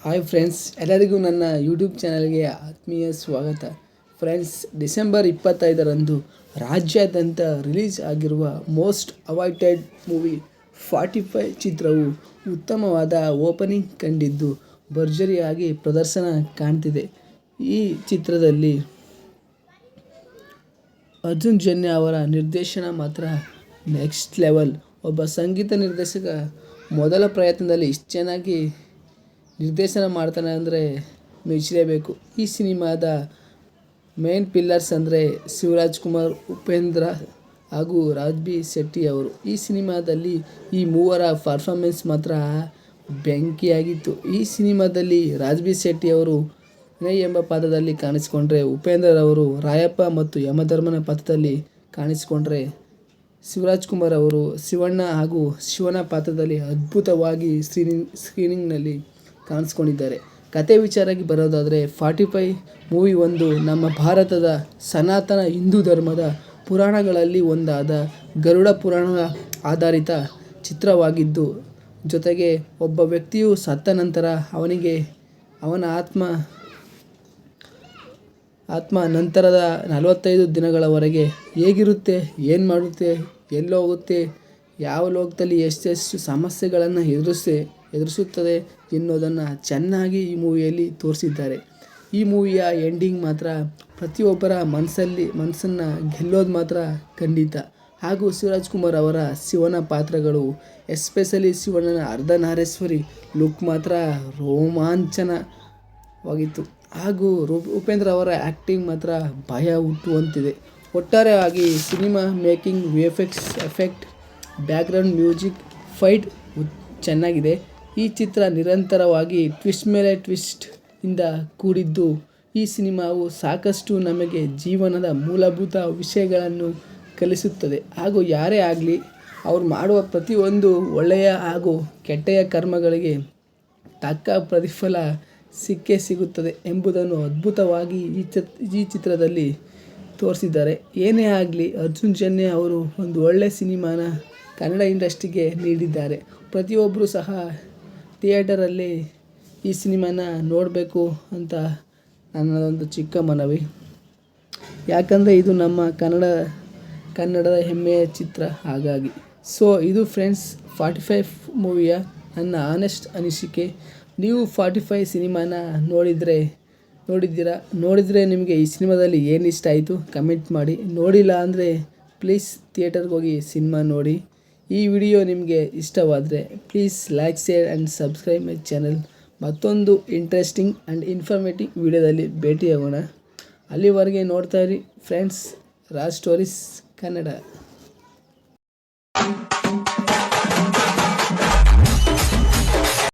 Hi friends, ಎಲ್ಲರಿಗೂ ನನ್ನ YouTube ಚಾನಲ್ಗೆ ಆತ್ಮೀಯ ಸ್ವಾಗತ. ಫ್ರೆಂಡ್ಸ್, ಡಿಸೆಂಬರ್ 25ರಂದು ರಾಜ್ಯಾದ್ಯಂತ ರಿಲೀಸ್ ಆಗಿರುವ ಮೋಸ್ಟ್ ಅವೈಟೆಡ್ ಮೂವಿ 45 ಚಿತ್ರವು ಉತ್ತಮವಾದ ಓಪನಿಂಗ್ ಕಂಡಿದ್ದು ಭರ್ಜರಿಯಾಗಿ ಪ್ರದರ್ಶನ ಕಾಣ್ತಿದೆ. ಈ ಚಿತ್ರದಲ್ಲಿ ಅರ್ಜುನ್ ಜನ್ಯ ಅವರ ನಿರ್ದೇಶನ ಮಾತ್ರ ನೆಕ್ಸ್ಟ್ ಲೆವೆಲ್. ಒಬ್ಬ ಸಂಗೀತ ನಿರ್ದೇಶಕ ಮೊದಲ ಪ್ರಯತ್ನದಲ್ಲಿ ಇಷ್ಟು ಚೆನ್ನಾಗಿ ನಿರ್ದೇಶನ ಮಾಡ್ತಾನೆ ಅಂದರೆ ಮೆಚ್ಚಲೇಬೇಕು. ಈ ಸಿನಿಮಾದ ಮೇನ್ ಪಿಲ್ಲರ್ಸ್ ಅಂದರೆ ಶಿವರಾಜ್ ಕುಮಾರ್, ಉಪೇಂದ್ರ ಹಾಗೂ ರಾಜ್ಬಿ ಶೆಟ್ಟಿ ಅವರು. ಈ ಸಿನಿಮಾದಲ್ಲಿ ಈ ಮೂವರ ಪರ್ಫಾರ್ಮೆನ್ಸ್ ಮಾತ್ರ ಬೆಂಕಿಯಾಗಿತ್ತು. ಈ ಸಿನಿಮಾದಲ್ಲಿ ರಾಜ್ಬಿ ಶೆಟ್ಟಿ ಅವರು ವಿನಯ್ ಎಂಬ ಪಾತ್ರದಲ್ಲಿ ಕಾಣಿಸಿಕೊಂಡ್ರೆ, ಉಪೇಂದ್ರ ಅವರು ರಾಯಪ್ಪ ಮತ್ತು ಯಮಧರ್ಮನ ಪಾತ್ರದಲ್ಲಿ ಕಾಣಿಸಿಕೊಂಡ್ರೆ, ಶಿವರಾಜ್ ಕುಮಾರ್ ಅವರು ಶಿವಣ್ಣ ಹಾಗೂ ಶಿವನ ಪಾತ್ರದಲ್ಲಿ ಅದ್ಭುತವಾಗಿ ಸ್ಕ್ರೀನಿಂಗ್ನಲ್ಲಿ ಕಾಣಿಸ್ಕೊಂಡಿದ್ದಾರೆ. ಕತೆ ವಿಚಾರಕ್ಕೆ ಬರೋದಾದರೆ 45 ಮೂವಿ ಒಂದು ನಮ್ಮ ಭಾರತದ ಸನಾತನ ಹಿಂದೂ ಧರ್ಮದ ಪುರಾಣಗಳಲ್ಲಿ ಒಂದಾದ ಗರುಡ ಪುರಾಣದ ಆಧಾರಿತ ಚಿತ್ರವಾಗಿದ್ದು, ಜೊತೆಗೆ ಒಬ್ಬ ವ್ಯಕ್ತಿಯು ಸತ್ತ ನಂತರ ಅವನ ಆತ್ಮ ನಂತರದ 45 ದಿನಗಳವರೆಗೆ ಹೇಗಿರುತ್ತೆ, ಏನು ಮಾಡುತ್ತೆ, ಎಲ್ಲೋಗುತ್ತೆ, ಯಾವ ಲೋಕದಲ್ಲಿ ಎಷ್ಟೆಷ್ಟು ಸಮಸ್ಯೆಗಳನ್ನು ಎದುರಿಸುತ್ತದೆ ಎನ್ನುವುದನ್ನು ಚೆನ್ನಾಗಿ ಈ ಮೂವಿಯಲ್ಲಿ ತೋರಿಸಿದ್ದಾರೆ. ಈ ಮೂವಿಯ ಎಂಡಿಂಗ್ ಮಾತ್ರ ಪ್ರತಿಯೊಬ್ಬರ ಮನಸ್ಸನ್ನು ಗೆಲ್ಲೋದು ಮಾತ್ರ ಖಂಡಿತ. ಹಾಗೂ ಶಿವರಾಜ್ ಕುಮಾರ್ ಅವರ ಶಿವನ ಪಾತ್ರಗಳು, ಎಸ್ಪೆಷಲಿ ಶಿವಣ್ಣನ ಅರ್ಧನಾರೇಶ್ವರಿ ಲುಕ್ ಮಾತ್ರ ರೋಮಾಂಚನವಾಗಿತ್ತು. ಹಾಗೂ ಉಪೇಂದ್ರ ಅವರ ಆ್ಯಕ್ಟಿಂಗ್ ಮಾತ್ರ ಭಯ ಹುಟ್ಟುವಂತಿದೆ. ಒಟ್ಟಾರೆಯಾಗಿ cinema making, effect, background music, fight ಚೆನ್ನಾಗಿದೆ. ಈ ಚಿತ್ರ ನಿರಂತರವಾಗಿ ಟ್ವಿಸ್ಟ್ ಮೇಲೆ ಟ್ವಿಸ್ಟ್ ಇಂದ ಕೂಡಿದ್ದು, ಈ ಸಿನಿಮಾವು ಸಾಕಷ್ಟು ನಮಗೆ ಜೀವನದ ಮೂಲಭೂತ ವಿಷಯಗಳನ್ನು ಕಲಿಸುತ್ತದೆ. ಹಾಗೂ ಯಾರೇ ಆಗಲಿ ಅವ್ರು ಮಾಡುವ ಪ್ರತಿಯೊಂದು ಒಳ್ಳೆಯ ಹಾಗೂ ಕೆಟ್ಟೆಯ ಕರ್ಮಗಳಿಗೆ ತಕ್ಕ ಪ್ರತಿಫಲ ಸಿಗುತ್ತದೆ ಎಂಬುದನ್ನು ಅದ್ಭುತವಾಗಿ ಈ ಚಿತ್ರದಲ್ಲಿ ತೋರಿಸಿದ್ದಾರೆ. ಏನೇ ಆಗಲಿ, ಅರ್ಜುನ್ ಜನ್ಯ ಅವರು ಒಂದು ಒಳ್ಳೆಯ ಸಿನಿಮಾನ ಕನ್ನಡ ಇಂಡಸ್ಟ್ರಿಗೆ ನೀಡಿದ್ದಾರೆ. ಪ್ರತಿಯೊಬ್ಬರೂ ಸಹ ಥಿಯೇಟರಲ್ಲಿ ಈ ಸಿನಿಮಾನ ನೋಡಬೇಕು ಅಂತ ನನ್ನದೊಂದು ಚಿಕ್ಕ ಮನವಿ. ಯಾಕಂದರೆ ಇದು ನಮ್ಮ ಕನ್ನಡದ ಹೆಮ್ಮೆಯ ಚಿತ್ರ. ಹಾಗಾಗಿ ಇದು ಫ್ರೆಂಡ್ಸ್ 45 ಮೂವಿಯ ನನ್ನ ಆನೆಸ್ಟ್ ಅನಿಸಿಕೆ. ನೀವು 45 ಸಿನಿಮಾನ ನೋಡಿದರೆ ನಿಮಗೆ ಈ ಸಿನಿಮಾದಲ್ಲಿ ಏನು ಇಷ್ಟ ಆಯಿತು ಕಮೆಂಟ್ ಮಾಡಿ. ನೋಡಿಲ್ಲ ಅಂದರೆ ಪ್ಲೀಸ್ ಥಿಯೇಟರ್ಗೆ ಹೋಗಿ ಸಿನಿಮಾ ನೋಡಿ. ಈ ವಿಡಿಯೋ ನಿಮಗೆ ಇಷ್ಟವಾದರೆ please like, share and subscribe my channel. ಮತ್ತೊಂದು ಇಂಟ್ರೆಸ್ಟಿಂಗ್ ಆ್ಯಂಡ್ ಇನ್ಫಾರ್ಮೇಟಿವ್ ವಿಡಿಯೋದಲ್ಲಿ ಭೇಟಿಯಾಗೋಣ. ಅಲ್ಲಿವರೆಗೆ ನೋಡ್ತಾ ಇರಿ ಫ್ರೆಂಡ್ಸ್, ರಾಜ್ ಸ್ಟೋರೀಸ್ ಕನ್ನಡ.